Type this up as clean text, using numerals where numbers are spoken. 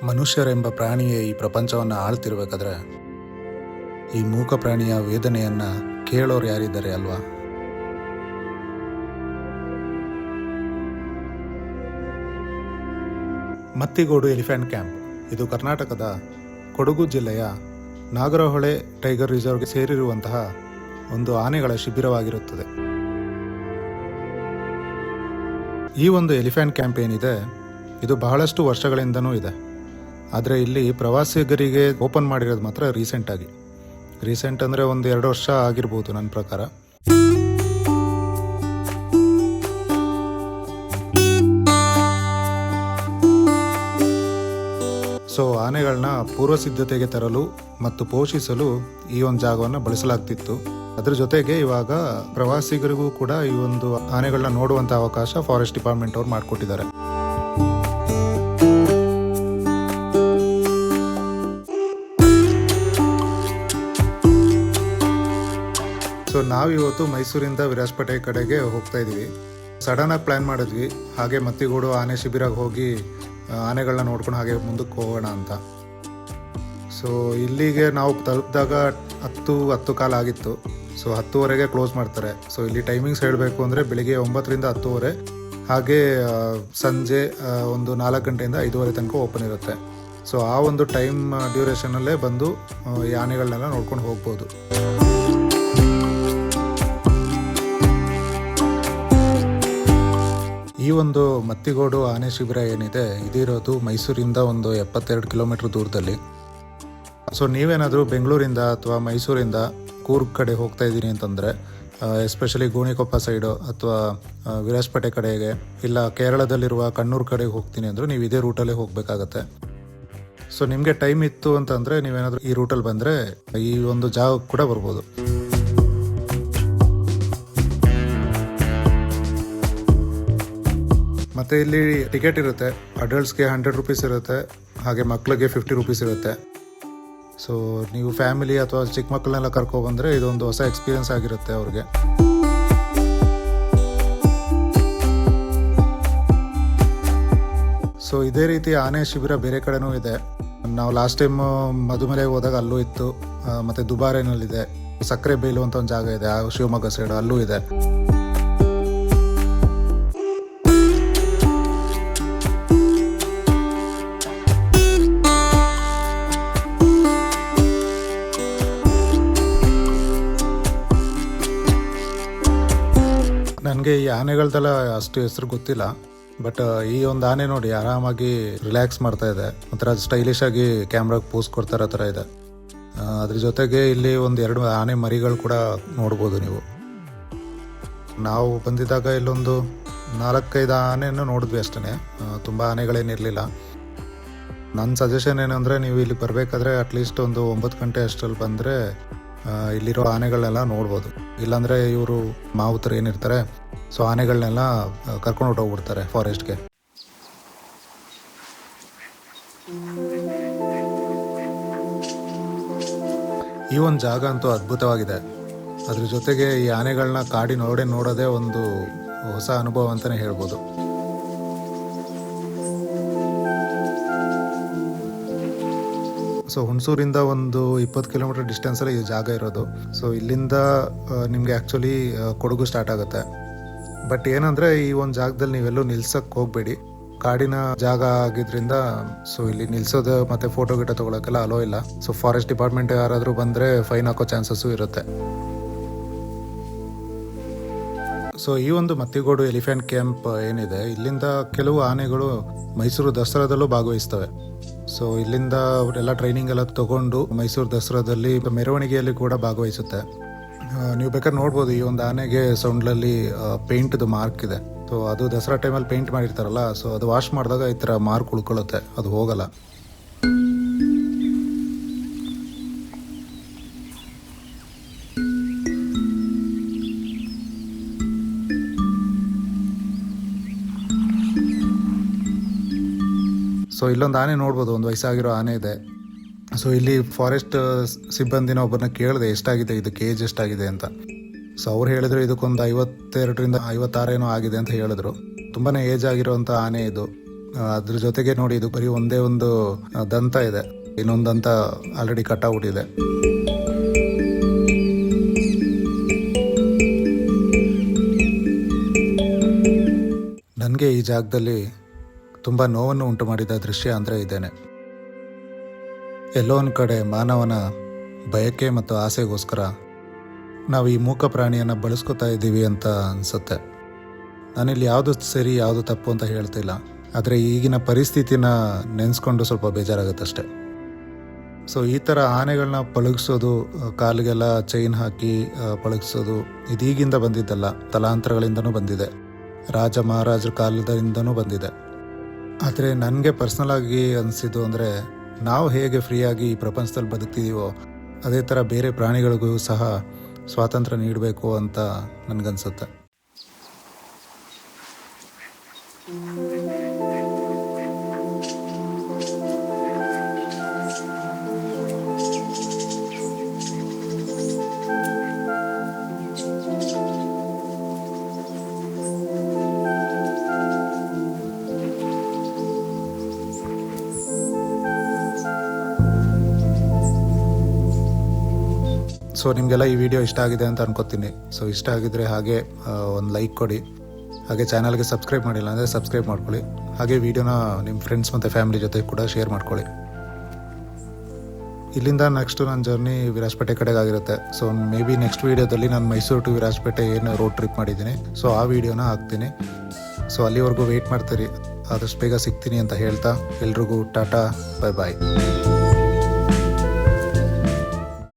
ಮನುಷ್ಯರೆಂಬ ಪ್ರಾಣಿಯೇ ಈ ಪ್ರಪಂಚವನ್ನು ಆಳ್ತಿರ್ಬೇಕಾದ್ರೆ ಈ ಮೂಕ ಪ್ರಾಣಿಯ ವೇದನೆಯನ್ನು ಕೇಳೋರು ಯಾರಿದ್ದಾರೆ ಅಲ್ವಾ? ಮತ್ತಿಗೋಡು ಎಲಿಫೆಂಟ್ ಕ್ಯಾಂಪ್ ಇದು ಕರ್ನಾಟಕದ ಕೊಡಗು ಜಿಲ್ಲೆಯ ನಾಗರಹೊಳೆ ಟೈಗರ್ ರಿಸರ್ವ್ಗೆ ಸೇರಿರುವಂತಹ ಒಂದು ಆನೆಗಳ ಶಿಬಿರವಾಗಿರುತ್ತದೆ. ಈ ಒಂದು ಎಲಿಫೆಂಟ್ ಕ್ಯಾಂಪ್ ಏನಿದೆ ಇದು ಬಹಳಷ್ಟು ವರ್ಷಗಳಿಂದನೂ ಇದೆ. ಆದರೆ ಇಲ್ಲಿ ಪ್ರವಾಸಿಗರಿಗೆ ಓಪನ್ ಮಾಡಿರೋದು ಮಾತ್ರ ರೀಸೆಂಟ್ ಅಂದರೆ ಒಂದು 2 ವರ್ಷ ಆಗಿರ್ಬೋದು ನನ್ನ ಪ್ರಕಾರ. ಸೊ ಆನೆಗಳನ್ನ ಪೂರ್ವ ಸಿದ್ಧತೆಗೆ ತರಲು ಮತ್ತು ಪೋಷಿಸಲು ಈ ಒಂದು ಜಾಗವನ್ನು ಬಳಸಲಾಗ್ತಿತ್ತು. ಅದ್ರ ಜೊತೆಗೆ ಇವಾಗ ಪ್ರವಾಸಿಗರಿಗೂ ಕೂಡ ಈ ಒಂದು ಆನೆಗಳನ್ನ ನೋಡುವಂಥ ಅವಕಾಶ ಫಾರೆಸ್ಟ್ ಡಿಪಾರ್ಟ್ಮೆಂಟ್ ಅವ್ರು ಮಾಡಿಕೊಟ್ಟಿದ್ದಾರೆ. ಸೊ ನಾವಿವತ್ತು ಮೈಸೂರಿಂದ ವಿರಾಜಪೇಟೆ ಕಡೆಗೆ ಹೋಗ್ತಾ ಇದ್ದೀವಿ. ಸಡನ್ನಾಗಿ ಪ್ಲ್ಯಾನ್ ಮಾಡಿದ್ವಿ, ಹಾಗೆ ಮತ್ತಿಗೋಡು ಆನೆ ಶಿಬಿರಾಗ ಹೋಗಿ ಆನೆಗಳನ್ನ ನೋಡ್ಕೊಂಡು ಹಾಗೆ ಮುಂದಕ್ಕೆ ಹೋಗೋಣ ಅಂತ. ಸೊ ಇಲ್ಲಿಗೆ ನಾವು ತಲುಪಿದಾಗ 10 ಕಾಲ ಆಗಿತ್ತು. ಸೊ 10:30ಗೆ ಕ್ಲೋಸ್ ಮಾಡ್ತಾರೆ. ಸೊ ಇಲ್ಲಿ ಟೈಮಿಂಗ್ಸ್ ಹೇಳಬೇಕು ಅಂದರೆ ಬೆಳಿಗ್ಗೆ 9ರಿಂದ 10:30, ಹಾಗೆ ಸಂಜೆ ಒಂದು 4 ಗಂಟೆಯಿಂದ 5:30 ತನಕ ಓಪನ್ ಇರುತ್ತೆ. ಸೊ ಆ ಒಂದು ಟೈಮ್ ಡ್ಯೂರೇಷನಲ್ಲೇ ಬಂದು ಈ ಆನೆಗಳನ್ನೆಲ್ಲ ನೋಡ್ಕೊಂಡು ಹೋಗ್ಬೋದು. ಈ ಒಂದು ಮತ್ತಿಗೋಡು ಆನೆ ಶಿಬಿರ ಏನಿದೆ ಇದಿರೋದು ಮೈಸೂರಿಂದ ಒಂದು 72 ಕಿಲೋಮೀಟರ್ ದೂರದಲ್ಲಿ. ಸೊ ನೀವೇನಾದರೂ ಬೆಂಗಳೂರಿಂದ ಅಥವಾ ಮೈಸೂರಿಂದ ಕೂರ್ಗ್ ಕಡೆ ಹೋಗ್ತಾ ಇದ್ದೀನಿ ಅಂತಂದರೆ, ಎಸ್ಪೆಷಲಿ ಗೋಣಿಕೊಪ್ಪ ಸೈಡು ಅಥವಾ ವಿರಾಜಪೇಟೆ ಕಡೆಗೆ, ಇಲ್ಲ ಕೇರಳದಲ್ಲಿರುವ ಕಣ್ಣೂರು ಕಡೆಗೆ ಹೋಗ್ತೀನಿ ಅಂದರೂ ನೀವು ಇದೇ ರೂಟಲ್ಲೇ ಹೋಗಬೇಕಾಗತ್ತೆ. ಸೊ ನಿಮಗೆ ಟೈಮ್ ಇತ್ತು ಅಂತಂದರೆ ನೀವೇನಾದರೂ ಈ ರೂಟಲ್ಲಿ ಬಂದರೆ ಈ ಒಂದು ಜಾಗಕ್ಕೆ ಕೂಡ ಬರ್ಬೋದು. ಮತ್ತು ಇಲ್ಲಿ ಟಿಕೆಟ್ ಇರುತ್ತೆ. ಅಡಲ್ಟ್ಸ್ಗೆ 100 ರೂಪೀಸ್ ಇರುತ್ತೆ, ಹಾಗೆ ಮಕ್ಕಳಿಗೆ 50 ರೂಪೀಸ್ ಇರುತ್ತೆ. ಸೊ ನೀವು ಫ್ಯಾಮಿಲಿ ಅಥವಾ ಚಿಕ್ಕ ಮಕ್ಕಳನ್ನೆಲ್ಲ ಕರ್ಕೊಬಂದರೆ ಇದೊಂದು ಹೊಸ ಎಕ್ಸ್ಪೀರಿಯನ್ಸ್ ಆಗಿರುತ್ತೆ ಅವ್ರಿಗೆ. ಸೊ ಇದೇ ರೀತಿ ಆನೆ ಶಿಬಿರ ಬೇರೆ ಕಡೆನೂ ಇದೆ. ನಾವು ಲಾಸ್ಟ್ ಟೈಮ್ ಮಧುಮಲೆಗೆ ಹೋದಾಗ ಅಲ್ಲೂ ಇತ್ತು, ಮತ್ತು ದುಬಾರೆನಲ್ಲಿದೆ, ಸಕ್ಕರೆ ಬೇಲು ಅಂತ ಒಂದು ಜಾಗ ಇದೆ, ಶಿವಮೊಗ್ಗ ಸೈಡ್ ಅಲ್ಲೂ ಇದೆ. ನನಗೆ ಈ ಆನೆಗಳದೆಲ್ಲ ಅಷ್ಟು ಹೆಸರು ಗೊತ್ತಿಲ್ಲ, ಬಟ್ ಈ ಒಂದು ಆನೆ ನೋಡಿ ಆರಾಮಾಗಿ ರಿಲ್ಯಾಕ್ಸ್ ಮಾಡ್ತಾ ಇದೆ, ಒಂಥರ ಸ್ಟೈಲಿಶ್ ಆಗಿ ಕ್ಯಾಮ್ರಾಗೆ ಪೋಸ್ ಕೊಡ್ತಾರೋ ಥರ ಇದೆ. ಅದ್ರ ಜೊತೆಗೆ ಇಲ್ಲಿ ಒಂದು 2 ಆನೆ ಮರಿಗಳು ಕೂಡ ನೋಡ್ಬೋದು ನೀವು. ನಾವು ಬಂದಿದ್ದಾಗ ಇಲ್ಲೊಂದು 4-5 ಆನೆಯನ್ನು ನೋಡಿದ್ವಿ ಅಷ್ಟೇ, ತುಂಬ ಆನೆಗಳೇನಿರಲಿಲ್ಲ. ನನ್ನ ಸಜೆಷನ್ ಏನಂದರೆ ನೀವು ಇಲ್ಲಿ ಬರಬೇಕಾದ್ರೆ ಅಟ್ಲೀಸ್ಟ್ ಒಂದು 9 ಗಂಟೆ ಅಷ್ಟರಲ್ಲಿ ಬಂದರೆ ಇಲ್ಲಿರೋ ಆನೆಗಳನ್ನೆಲ್ಲ ನೋಡ್ಬೋದು. ಇಲ್ಲಾಂದರೆ ಇವರು ಮಾವುತರು ಏನಿರ್ತಾರೆ, ಸೊ ಆನೆಗಳನ್ನೆಲ್ಲ ಕರ್ಕೊಂಡು ಹೊರಟೋಗ್ಬಿಡ್ತಾರೆ ಫಾರೆಸ್ಟ್ಗೆ. ಈ ಒಂದು ಜಾಗ ಅಂತೂ ಅದ್ಭುತವಾಗಿದೆ. ಅದ್ರ ಜೊತೆಗೆ ಈ ಆನೆಗಳನ್ನ ನೋಡೋದೇ ಒಂದು ಹೊಸ ಅನುಭವ ಅಂತಲೇ ಹೇಳ್ಬೋದು. ಸೊ ಹುಣಸೂರಿಂದ ಒಂದು 20 ಕಿಲೋಮೀಟರ್ ಡಿಸ್ಟೆನ್ಸಲ್ಲಿ ಈ ಜಾಗ ಇರೋದು. ಸೊ ಇಲ್ಲಿಂದ ನಿಮಗೆ ಆ್ಯಕ್ಚುಲಿ ಕೊಡಗು ಸ್ಟಾರ್ಟ್ ಆಗುತ್ತೆ. ಬಟ್ ಏನಂದರೆ ಈ ಒಂದು ಜಾಗದಲ್ಲಿ ನೀವೆಲ್ಲೂ ನಿಲ್ಸಕ್ಕೆ ಹೋಗಬೇಡಿ, ಕಾಡಿನ ಜಾಗ ಆಗಿದ್ರಿಂದ ಸೊ ಇಲ್ಲಿ ನಿಲ್ಸೋದು ಮತ್ತು ಫೋಟೋ ಗಿಟ ತೊಗೊಳಕ್ಕೆಲ್ಲ ಅಲೋ ಇಲ್ಲ. ಸೊ ಫಾರೆಸ್ಟ್ ಡಿಪಾರ್ಟ್ಮೆಂಟ್ ಯಾರಾದರೂ ಬಂದರೆ ಫೈನ್ ಹಾಕೋ ಚಾನ್ಸಸ್ಸು ಇರುತ್ತೆ. ಸೊ ಈ ಒಂದು ಮತ್ತಿಗೋಡು ಎಲಿಫೆಂಟ್ ಕ್ಯಾಂಪ್ ಏನಿದೆ, ಇಲ್ಲಿಂದ ಕೆಲವು ಆನೆಗಳು ಮೈಸೂರು ದಸರಾದಲ್ಲೂ ಭಾಗವಹಿಸ್ತವೆ. ಸೊ ಇಲ್ಲಿಂದ ಅವರೆಲ್ಲ ಟ್ರೈನಿಂಗ್ ಎಲ್ಲ ತಗೊಂಡು ಮೈಸೂರು ದಸರಾದಲ್ಲಿ ಮೆರವಣಿಗೆಯಲ್ಲಿ ಕೂಡ ಭಾಗವಹಿಸುತ್ತೆ. ನೀವು ಬೇಕಾದ್ರೆ ನೋಡ್ಬೋದು, ಈ ಒಂದು ಆನೆಗೆ ಸೊಂಡ್ಲಲ್ಲಿ ಪೇಂಟ್ದು ಮಾರ್ಕ್ ಇದೆ. ಸೊ ಅದು ದಸರಾ ಟೈಮಲ್ಲಿ ಪೇಂಟ್ ಮಾಡಿರ್ತಾರಲ್ಲ, ಸೊ ಅದು ವಾಶ್ ಮಾಡಿದಾಗ ಈ ಥರ ಮಾರ್ಕ್ ಉಳ್ಕೊಳ್ಳುತ್ತೆ, ಅದು ಹೋಗಲ್ಲ. ಸೊ ಇಲ್ಲೊಂದು ಆನೆ ನೋಡ್ಬೋದು, ಒಂದು ವಯಸ್ಸಾಗಿರೋ ಆನೆ ಇದೆ. ಸೊ ಇಲ್ಲಿ ಫಾರೆಸ್ಟ್ ಸಿಬ್ಬಂದಿನ ಒಬ್ಬರನ್ನ ಕೇಳಿದೆ ಎಷ್ಟಾಗಿದೆ, ಇದಕ್ಕೆ ಏಜ್ ಎಷ್ಟಾಗಿದೆ ಅಂತ. ಸೊ ಅವ್ರು ಹೇಳಿದ್ರು ಇದಕ್ಕೊಂದು 52ರಿಂದ 56 ಏನೋ ಆಗಿದೆ ಅಂತ ಹೇಳಿದ್ರು. ತುಂಬಾ ಏಜ್ ಆಗಿರೋವಂಥ ಆನೆ ಇದು. ಅದ್ರ ಜೊತೆಗೆ ನೋಡಿ, ಇದು ಬರೀ ಒಂದೇ ಒಂದು ದಂತ ಇದೆ, ಇನ್ನೊಂದು ದಂತ ಆಲ್ರೆಡಿ ಕಟ್ಟಾಗ್ಬಿಟ್ಟಿದೆ. ನನಗೆ ಈ ಜಾಗದಲ್ಲಿ ತುಂಬ ನೋವನ್ನು ಉಂಟು ಮಾಡಿದ ದೃಶ್ಯ ಅಂದರೆ ಇದೇನೆ. ಎಲ್ಲೋ ಒಂದು ಕಡೆ ಮಾನವನ ಬಯಕೆ ಮತ್ತು ಆಸೆಗೋಸ್ಕರ ನಾವು ಈ ಮೂಕ ಪ್ರಾಣಿಯನ್ನು ಬಳಸ್ಕೊತಾ ಇದ್ದೀವಿ ಅಂತ ಅನಿಸುತ್ತೆ. ನಾನಿಲ್ಲಿ ಯಾವುದು ಸರಿ ಯಾವುದು ತಪ್ಪು ಅಂತ ಹೇಳ್ತಿಲ್ಲ, ಆದರೆ ಈಗಿನ ಪರಿಸ್ಥಿತಿನ ನೆನೆಸ್ಕೊಂಡು ಸ್ವಲ್ಪ ಬೇಜಾರಾಗುತ್ತಷ್ಟೆ. ಸೊ ಈ ಥರ ಆನೆಗಳನ್ನ ಪಳಗಿಸೋದು, ಕಾಲಿಗೆಲ್ಲ ಚೈನ್ ಹಾಕಿ ಪಳಗಿಸೋದು, ಇದೀಗಿಂದ ಬಂದಿದ್ದಲ್ಲ, ತಲಾಂತರಗಳಿಂದನೂ ಬಂದಿದೆ, ರಾಜ ಮಹಾರಾಜರ ಕಾಲದಿಂದನೂ ಬಂದಿದೆ. ಆದರೆ ನನಗೆ ಪರ್ಸ್ನಲ್ ಆಗಿ ಅನಿಸಿದ್ದು ಅಂದರೆ, ನಾವು ಹೇಗೆ ಫ್ರೀಯಾಗಿ ಈ ಪ್ರಪಂಚದಲ್ಲಿ ಬದುಕ್ತಿದ್ದೀವೋ ಅದೇ ಥರ ಬೇರೆ ಪ್ರಾಣಿಗಳಿಗೂ ಸಹ ಸ್ವಾತಂತ್ರ್ಯ ನೀಡಬೇಕು ಅಂತ ನನಗನ್ಸುತ್ತೆ. ಸೊ ನಿಮಗೆಲ್ಲ ಈ ವಿಡಿಯೋ ಇಷ್ಟ ಆಗಿದೆ ಅಂತ ಅನ್ಕೋತೀನಿ. ಸೊ ಇಷ್ಟ ಆಗಿದ್ರೆ ಹಾಗೆ ಒಂದು ಲೈಕ್ ಕೊಡಿ, ಹಾಗೆ ಚಾನಲ್ಗೆ ಸಬ್ಸ್ಕ್ರೈಬ್ ಮಾಡಿಲ್ಲ ಅಂದರೆ ಸಬ್ಸ್ಕ್ರೈಬ್ ಮಾಡ್ಕೊಳ್ಳಿ, ಹಾಗೆ ವಿಡಿಯೋನ ನಿಮ್ಮ ಫ್ರೆಂಡ್ಸ್ ಮತ್ತು ಫ್ಯಾಮಿಲಿ ಜೊತೆ ಕೂಡ ಶೇರ್ ಮಾಡ್ಕೊಳ್ಳಿ. ಇಲ್ಲಿಂದ ನೆಕ್ಸ್ಟು ನನ್ನ ಜರ್ನಿ ವಿರಾಜಪೇಟೆ ಕಡೆಗಾಗಿರುತ್ತೆ. ಸೊ ಮೇ ಬಿ ನೆಕ್ಸ್ಟ್ ವೀಡಿಯೋದಲ್ಲಿ ನಾನು ಮೈಸೂರು ಟು ವಿರಾಜಪೇಟೆ ಏನು ರೋಡ್ ಟ್ರಿಪ್ ಮಾಡಿದ್ದೀನಿ, ಸೊ ಆ ವಿಡಿಯೋನ ಹಾಕ್ತೀನಿ. ಸೊ ಅಲ್ಲಿವರೆಗೂ ವೆಯ್ಟ್ ಮಾಡ್ತೀರಿ, ಆದಷ್ಟು ಬೇಗ ಸಿಗ್ತೀನಿ ಅಂತ ಹೇಳ್ತಾ ಎಲ್ರಿಗೂ ಟಾಟಾ, ಬಾಯ್ ಬಾಯ್.